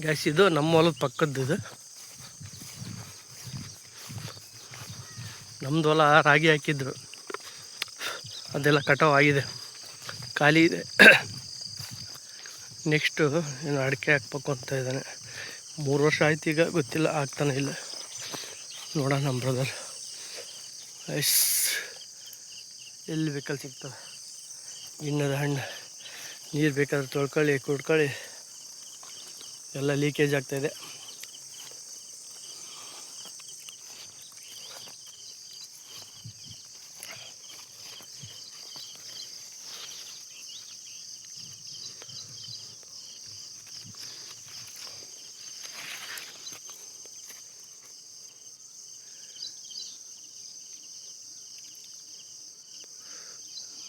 ಗ್ಯಾಸ್ ಇದು ನಮ್ಮ ಹೊಲದ ಪಕ್ಕದ್ದು. ಇದು ನಮ್ಮದು ಹೊಲ ರಾಗಿ ಹಾಕಿದ್ರು, ಅದೆಲ್ಲ ಕಟಾವು ಆಗಿದೆ, ಖಾಲಿ ಇದೆ. ನೆಕ್ಸ್ಟು ಏನು ಅಡಿಕೆ ಹಾಕ್ಬೇಕು ಅಂತ ಇದ್ದಾನೆ. 3 ವರ್ಷ ಆಯ್ತು ಈಗ, ಗೊತ್ತಿಲ್ಲ ಆಗ್ತಾನೆ ಇಲ್ಲ, ನೋಡೋಣ. ನಮ್ಮ ಬ್ರದರ್ ಎಲ್ಲಿ ಬೇಕಲ್ಲಿ ಸಿಗ್ತವೆ ಗಿಣ್ಣದ ಹಣ್ಣು. ನೀರು ಬೇಕಾದ್ರೆ ತೊಳ್ಕೊಳ್ಳಿ ಕುಡ್ಕೊಳ್ಳಿ, ಎಲ್ಲ ಲೀಕೇಜ್ ಆಗ್ತಾಯಿದೆ.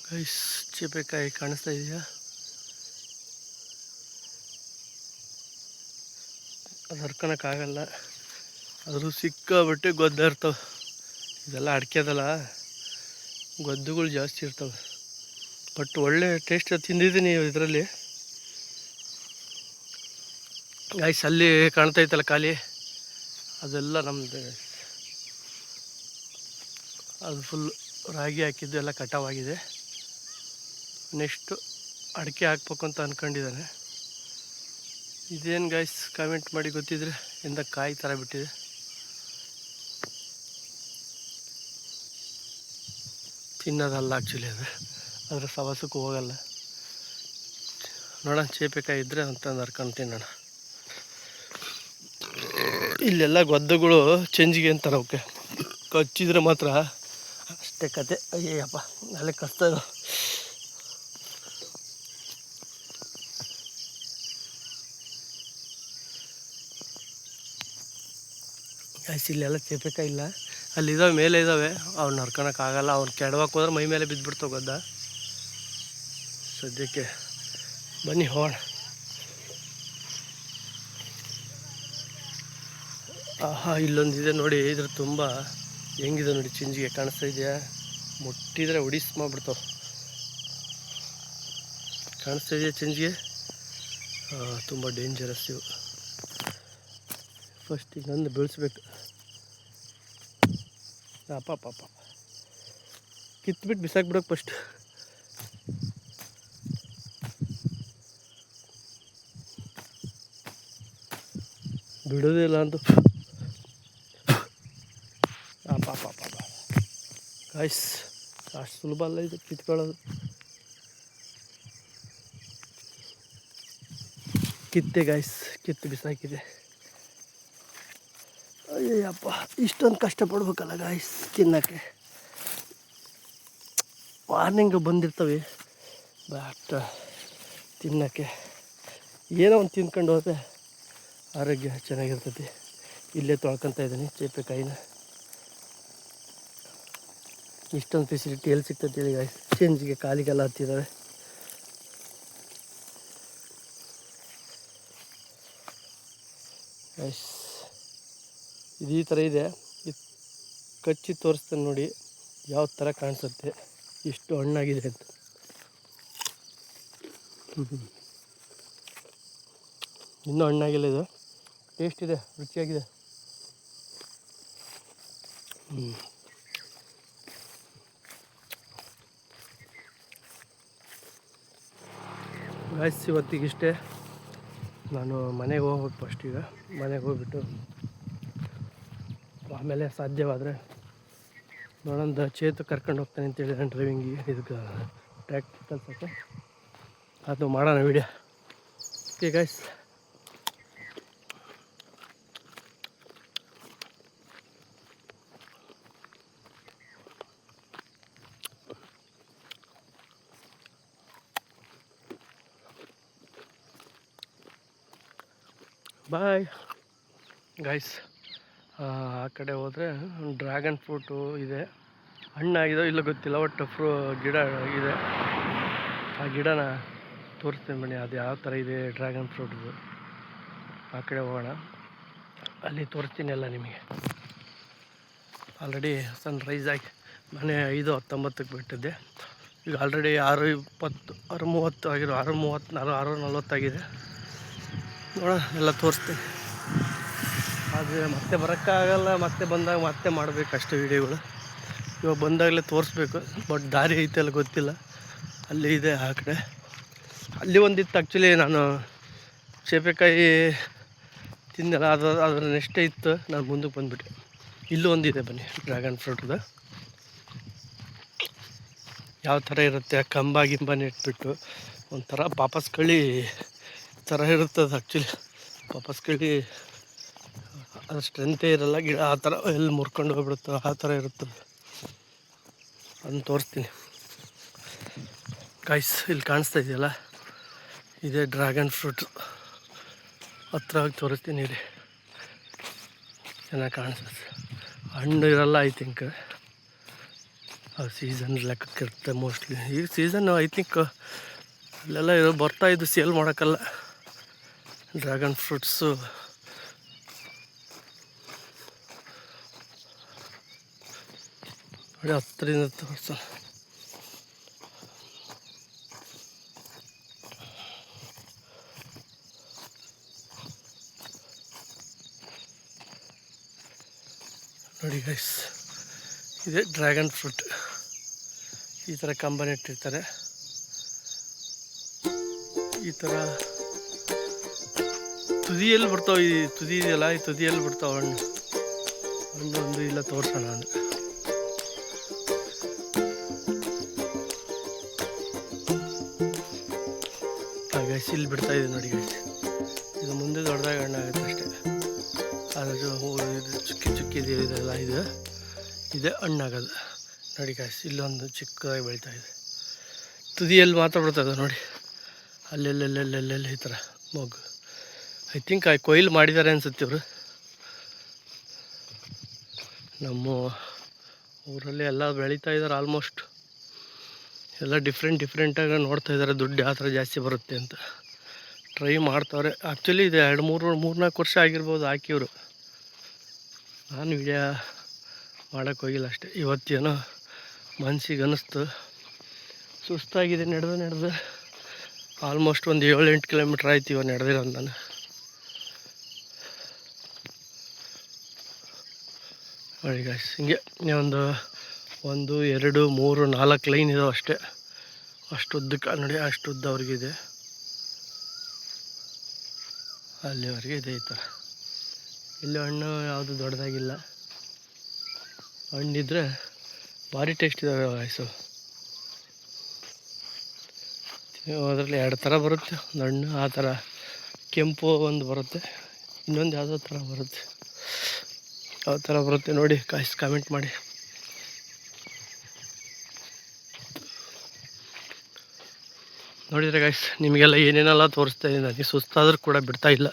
ಗೈಸ್, ಚೀಪೆಕಾಯಿ ಕಾಣಿಸ್ತಾ ಇದೆಯಾ? ಅದು ಹರ್ಕೊಳಕ್ಕಾಗಲ್ಲ, ಆದರೂ ಸಿಕ್ಕಾಬಿಟ್ಟು ಗೊದ್ದ ಇರ್ತವೆ. ಇದೆಲ್ಲ ಅಡಿಕೆದಲ್ಲ, ಗೊದ್ದುಗಳು ಜಾಸ್ತಿ ಇರ್ತವೆ. ಬಟ್ ಒಳ್ಳೆ ಟೇಸ್ಟ್ ತಿಂದಿದ್ದೀನಿ ಇದರಲ್ಲಿ. ಗೈಸ್, ಅಲ್ಲಿ ಕಾಣ್ತೈತಲ್ಲ ಖಾಲಿ, ಅದೆಲ್ಲ ನಮ್ಮದು. ಅದು ಫುಲ್ ರಾಗಿ ಹಾಕಿದ್ದು ಎಲ್ಲ ಕಟಾವಾಗಿದೆ. ನೆಕ್ಸ್ಟು ಅಡಿಕೆ ಹಾಕ್ಬೇಕು ಅಂತ ಅಂದ್ಕೊಂಡಿದ್ದಾನೆ. ಇದೇನು ಗೈಸ್, ಕಾಮೆಂಟ್ ಮಾಡಿ ಗೊತ್ತಿದ್ರೆ. ಇಂದ ಕಾಯಿ ಥರ ಬಿಟ್ಟಿದೆ. ತಿನ್ನೋದಲ್ಲ ಆ್ಯಕ್ಚುಲಿ ಅದು, ಅದರ ಸವಾಸಕ್ಕೂ ಹೋಗಲ್ಲ. ನೋಡೋಣ, ಚೇಪೆಕಾಯಿ ಇದ್ದರೆ ಅಂತಂದು ಹರ್ಕೊಂಡು ತಿನ್ನೋಣ. ಇಲ್ಲೆಲ್ಲ ಗೊದ್ದಗಳು ಚೆಂಜಿಗೆ ಅಂತಾರೆ ಅವಕ್ಕೆ, ಕಚ್ಚಿದ್ರೆ ಮಾತ್ರ ಅಷ್ಟೇ ಕತೆ. ಅಯ್ಯಪ್ಪ, ಅಲ್ಲೇ ಕಚ್ತಾ ಇರೋ. ಇಲ್ಲೆಲ್ಲ ಚೇಪೆಕಾಯಿ ಇಲ್ಲ, ಅಲ್ಲಿದ್ದಾವೆ, ಮೇಲೆ ಇದ್ದಾವೆ. ಅವ್ನು ಹರ್ಕೊಳಕ್ಕಾಗಲ್ಲ, ಅವ್ನು ಕೆಡವಕ್ಕೆ ಹೋದ್ರೆ ಮೈ ಮೇಲೆ ಬಿದ್ದುಬಿಡ್ತಾವೆ ಗೊದ್ದ. ಸದ್ಯಕ್ಕೆ ಬನ್ನಿ ಹೋಗೋಣ. ಆಹಾ, ಇಲ್ಲೊಂದಿದೆ ನೋಡಿ, ಇದ್ರ ತುಂಬ ಹೆಂಗಿದೆ ನೋಡಿ, ಚಿಂಜಿಗೆ ಕಾಣಿಸ್ತಾ ಇದೆಯಾ? ಮುಟ್ಟಿದ್ರೆ ಒಡಿಸ್ ಮಾಡಿಬಿಡ್ತಾವೆ. ಕಾಣಿಸ್ತಾ ಇದೆಯಾ ಚಿಂಜಿಗೆ? ತುಂಬ ಡೇಂಜರಸ್ ಇವು. ಫಸ್ಟ್ ಈಗ ನಂದು ಬೆಳೆಸ್ಬೇಕು. ಪಾಪ ಕಿತ್ಬಿಟ್ಟು ಬಿಸಾಕ್ಬಿಡೋಕೆ ಫಸ್ಟ್. ಬಿಡೋದಿಲ್ಲ ಅಂತ. ಪಾಪ ಗಾಯ್ಸ್, ಅಷ್ಟು ಸುಲಭ ಅಲ್ಲ ಇದು ಕಿತ್ಕೊಳ್ಳೋದು. ಕಿತ್ತೆ ಗಾಯ್ಸ್, ಕಿತ್ತು ಬಿಸಾಕಿದೆ. ಅಯ್ಯಪ್ಪ, ಇಷ್ಟೊಂದು ಕಷ್ಟಪಡ್ಬೇಕಲ್ಲ ಗಾಯ್ಸ್ ತಿನ್ನೋಕ್ಕೆ. ವಾರ್ನಿಂಗ್ ಬಂದಿರ್ತವೆ, ಬಟ್ ತಿನ್ನೋಕ್ಕೆ ಏನೋ ಒಂದು ತಿನ್ಕೊಂಡು ಹೋದರೆ ಆರೋಗ್ಯ ಚೆನ್ನಾಗಿರ್ತೈತಿ. ಇಲ್ಲೇ ತೊಳ್ಕೊತಾ ಇದ್ದೀನಿ ಚೇಪೆಕಾಯಿನ. ಇಷ್ಟೊಂದು ಫೆಸಿಲಿಟಿ ಎಲ್ಲಿ ಸಿಗ್ತೈತಿ ಹೇಳಿ ಗಾಯ್ಸ್? ಚೇಂಜಿಗೆ ಕಾಲಿಗೆಲ್ಲ ಹತ್ತಿದ್ದಾವೆ. ಗಾಯ್ಸ್, ಇದು ಈ ಥರ ಇದೆ. ಇದು ಕಚ್ಚಿ ತೋರಿಸ್ತೇನೆ ನೋಡಿ ಯಾವ ಥರ ಕಾಣಿಸುತ್ತೆ, ಇಷ್ಟು ಹಣ್ಣಾಗಿದೆ ಅಂತ. ಇನ್ನೂ ಹಣ್ಣಾಗಿಲ್ಲ, ಇದು ಟೇಸ್ಟ್ ಇದೆ, ರುಚಿಯಾಗಿದೆ. ಗಾಯ್ಸ್, ಇವತ್ತಿಗಿಷ್ಟೇ. ನಾನು ಮನೆಗೆ ಹೋಗ್ಬೇಕು ಫಸ್ಟ್. ಈಗ ಮನೆಗೆ ಹೋಗ್ಬಿಟ್ಟು ಆಮೇಲೆ ಸಾಧ್ಯವಾದರೆ ನೋಡೊಂದು ಚೇತು ಕರ್ಕೊಂಡು ಹೋಗ್ತಾನೆ ಅಂತೇಳಿ ನಾನು ಡ್ರೈವಿಂಗಿಗೆ, ಇದಕ್ಕೆ ಟ್ರ್ಯಾಕ್ಟರ್ ಕಲ್ಸೋಕ್ಕೆ. ಅದು ಮಾಡೋಣ video. Okay guys, bye guys. ಆ ಕಡೆ ಹೋದರೆ ಡ್ರ್ಯಾಗನ್ ಫ್ರೂಟು ಇದೆ, ಹಣ್ಣಾಗಿದೋ ಇಲ್ಲ ಗೊತ್ತಿಲ್ಲ, ಒಟ್ಟು ಗಿಡ ಇದೆ. ಆ ಗಿಡನ ತೋರಿಸ್ತೀನಿ ಬನ್ನಿ, ಅದು ಯಾವ ಥರ ಇದೆ ಡ್ರ್ಯಾಗನ್ ಫ್ರೂಟ್ದು. ಆ ಕಡೆ ಹೋಗೋಣ, ಅಲ್ಲಿ ತೋರಿಸ್ತೀನಿ ಎಲ್ಲ ನಿಮಗೆ. ಆಲ್ರೆಡಿ ಸನ್ರೈಸ್ ಆಗಿ ಮನೆ 5:19ಕ್ಕೆ ಬಿಟ್ಟಿದ್ದೆ. ಈಗ ಆಲ್ರೆಡಿ 6:20, 6:30 ಆಗಿರೋ, 6:34, 6:40 ನೋಡೋಣ, ಎಲ್ಲ ತೋರಿಸ್ತೀನಿ. ಆದರೆ ಮತ್ತೆ ಬರೋಕ್ಕಾಗಲ್ಲ, ಮತ್ತೆ ಬಂದಾಗ ಮತ್ತೆ ಮಾಡಬೇಕಷ್ಟೇ ವೀಡಿಯೋಗಳು. ಇವಾಗ ಬಂದಾಗಲೇ ತೋರಿಸ್ಬೇಕು, ಬಟ್ ದಾರಿ ಐತೆಲ್ಲ ಗೊತ್ತಿಲ್ಲ. ಅಲ್ಲಿ ಇದೆ ಆ ಕಡೆ, ಅಲ್ಲಿ ಒಂದಿತ್ತು. ಆ್ಯಕ್ಚುಲಿ ನಾನು ಸೇಬೆಕಾಯಿ ತಿಂದೆಲ್ಲ, ಅದರ ನೆಕ್ಸ್ಟೇ ಇತ್ತು, ನಾನು ಮುಂದಕ್ಕೆ ಬಂದುಬಿಟ್ಟೆ. ಇಲ್ಲೂ ಒಂದಿದೆ ಬನ್ನಿ, ಡ್ರ್ಯಾಗನ್ ಫ್ರೂಟ್ದು ಯಾವ ಥರ ಇರುತ್ತೆ. ಕಂಬ ಗಿಂಬ ನೆಟ್ಬಿಟ್ಟು ಒಂಥರ ಪಾಪಸ್ ಕಳಿ ಥರ ಇರುತ್ತದೆ. ಆ್ಯಕ್ಚುಲಿ ಪಾಪಸ್ ಕಳಿ ಅದ್ರ ಸ್ಟ್ರೆಂತೇ ಇರಲ್ಲ, ಗಿಡ ಆ ಥರ ಎಲ್ಲಿ ಮುರ್ಕೊಂಡು ಹೋಗ್ಬಿಡುತ್ತೋ ಆ ಥರ ಇರುತ್ತದೆ. ಅದನ್ನು ತೋರಿಸ್ತೀನಿ ಗಾಯ್ಸ್. ಇಲ್ಲಿ ಕಾಣಿಸ್ತಾ ಇದೆಯಲ್ಲ, ಇದೇ ಡ್ರ್ಯಾಗನ್ ಫ್ರೂಟ್. ಹತ್ರ ಹೋಗಿ ತೋರಿಸ್ತೀನಿ ಇಲ್ಲಿ, ಚೆನ್ನಾಗಿ ಕಾಣಿಸ್ತದೆ. ಹಣ್ಣು ಇರಲ್ಲ ಐ ಥಿಂಕ್, ಸೀಸನ್ ಲೆಕ್ಕಕ್ಕೆ ಇರುತ್ತೆ ಮೋಸ್ಟ್ಲಿ. ಈಗ ಸೀಸನ್ ಐ ಥಿಂಕ್ ಅಲ್ಲೆಲ್ಲ ಬರ್ತಾಯಿದ್ದು ಸೇಲ್ ಮಾಡೋಕ್ಕಲ್ಲ ಡ್ರ್ಯಾಗನ್ ಫ್ರೂಟ್ಸು. ನೋಡಿ ಹತ್ತರಿಂದ ತೋರಿಸ. ನೋಡಿ ಗೈಸ್, ಇದೆ ಡ್ರ್ಯಾಗನ್ ಫ್ರೂಟ್. ಈ ಥರ ಕಂಬ ನೆಟ್ಟಿರ್ತಾರೆ, ಈ ಥರ ತುದಿಯಲ್ಲಿ ಬರ್ತಾವೆ. ಈ ತುದಿ ಇದೆಯಲ್ಲ, ಈ ತುದಿಯಲ್ಲಿ ಬಿಡ್ತಾವೆ ಹಣ್ಣು. ಒಂದು ಇಲ್ಲ ತೋರಿಸೋಣ ಅಂದರೆ ಗೈಸ್, ಇಲ್ಲಿ ಬಿಡ್ತಾಯಿದೆ ನೋಡಿ ಗೈಸ್. ಇದು ಮುಂದೆ ದೊಡ್ಡದಾಗಿ ಹಣ್ಣಾಗುತ್ತೆ ಅಷ್ಟೇ. ಅದು ಚುಕ್ಕಿ ಚುಕ್ಕಿ ಇದೆಲ್ಲ ಇದೆ ಹಣ್ಣಾಗೋದು ನೋಡಿ ಗೈಸ್. ಇಲ್ಲೊಂದು ಚಿಕ್ಕದಾಗಿ ಬೆಳೀತಾಯಿದೆ, ತುದಿಯಲ್ಲಿ ಮಾತ್ರ ಬಿಡ್ತದೆ ನೋಡಿ. ಅಲ್ಲೆಲ್ಲೆಲ್ಲೆಲ್ಲೆಲ್ಲ ಈ ಥರ ಮೊಗ್ಗು. ಐ ಥಿಂಕ್ ಕೊಯ್ಲು ಮಾಡಿದ್ದಾರೆ ಅನ್ಸುತ್ತೆ ಇವರು. ನಮ್ಮ ಊರಲ್ಲಿ ಎಲ್ಲ ಬೆಳೀತಾ ಇದ್ದಾರೆ ಆಲ್ಮೋಸ್ಟ್. ಎಲ್ಲ ಡಿಫ್ರೆಂಟಾಗಿ ನೋಡ್ತಾ ಇದ್ದಾರೆ, ದುಡ್ಡು ಯಾವ ಥರ ಜಾಸ್ತಿ ಬರುತ್ತೆ ಅಂತ ಟ್ರೈ ಮಾಡ್ತಾವ್ರೆ. ಆ್ಯಕ್ಚುಲಿ ಇದು 2-3-4 ವರ್ಷ ಆಗಿರ್ಬೋದು ಹಾಕಿವರು. ನಾನು ವಿಡಿಯೋ ಮಾಡೋಕ್ಕೆ ಹೋಗಿಲ್ಲ ಅಷ್ಟೇ. ಇವತ್ತೇನೋ ಮನ್ಸಿಗೆ ಅನ್ನಿಸ್ತು, ಸುಸ್ತಾಗಿದೆ. ನಡೆದು ಆಲ್ಮೋಸ್ಟ್ ಒಂದು 7-8 ಕಿಲೋಮೀಟ್ರ್ ಆಯ್ತು ಇವಾಗ ನಡೆದಿರೋದು ನಾನು. ನೋಡಿ ಗಾಯ್ಸ್, ಹಿಂಗೆ ಒಂದು 1, 2, 3, 4 ಲೈನ್ ಇದಾವೆ ಅಷ್ಟೇ. ಅಷ್ಟು ಉದ್ದಕ್ಕೆ ನೋಡಿ, ಅಷ್ಟು ಉದ್ದ ಅವ್ರಿಗಿದೆ, ಅಲ್ಲಿವರೆಗೆ ಇದೆ ಈ ಥರ. ಇಲ್ಲಿ ಹಣ್ಣು ಯಾವುದು ದೊಡ್ಡದಾಗಿಲ್ಲ, ಹಣ್ಣಿದ್ರೆ ಭಾರಿ ಟೇಸ್ಟ್ ಇದ್ದಾವೆ ಗಾಯ್ಸು. ಅದರಲ್ಲಿ 2 ಥರ ಬರುತ್ತೆ, ಒಂದು ಹಣ್ಣು ಆ ಥರ ಕೆಂಪು ಒಂದು ಬರುತ್ತೆ, ಇನ್ನೊಂದು ಯಾವುದೋ ಥರ ಬರುತ್ತೆ. ಯಾವ ಥರ ಬರುತ್ತೆ ನೋಡಿ ಗಾಯ್ಸ್, ಕಾಮೆಂಟ್ ಮಾಡಿ. ನೋಡಿದರೆ ಗಾಯ್ಸ್, ನಿಮಗೆಲ್ಲ ಏನೇನೆಲ್ಲ ತೋರಿಸ್ತಾ ಇದ್ದೀನಿ. ನನಗೆ ಸುಸ್ತಾದರೂ ಕೂಡ ಬಿಡ್ತಾ ಇಲ್ಲ.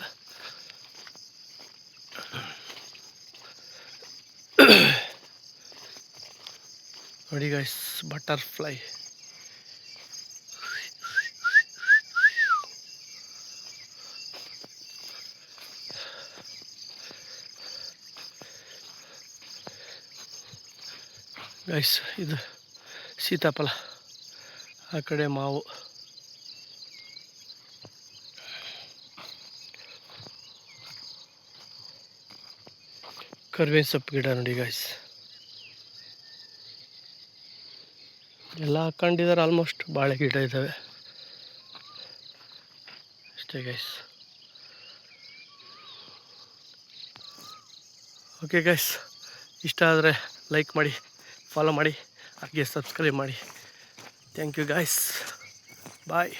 ನೋಡಿ ಗಾಯ್ಸ್, ಬಟರ್ಫ್ಲೈ. ಗೈಸ್ ಇದು ಸೀತಾಫಲ, ಆ ಕಡೆ ಮಾವು. ಕರ್ಬೇವಿನ ಸೊಪ್ಪು ಗಿಡ ನೋಡಿ ಗೈಸ್, ಎಲ್ಲ ಹಾಕೊಂಡಿದ್ದಾರೆ ಆಲ್ಮೋಸ್ಟ್. ಬಾಳೆ ಗಿಡ ಇದ್ದಾವೆ ಅಷ್ಟೇ ಗೈಸ್. ಓಕೆ ಗೈಸ್, ಇಷ್ಟ ಆದರೆ ಲೈಕ್ ಮಾಡಿ, ಫಾಲೋ ಮಾಡಿ, ಹಾಗೆ ಸಬ್ಸ್ಕ್ರೈಬ್ ಮಾಡಿ. Thank you guys, bye.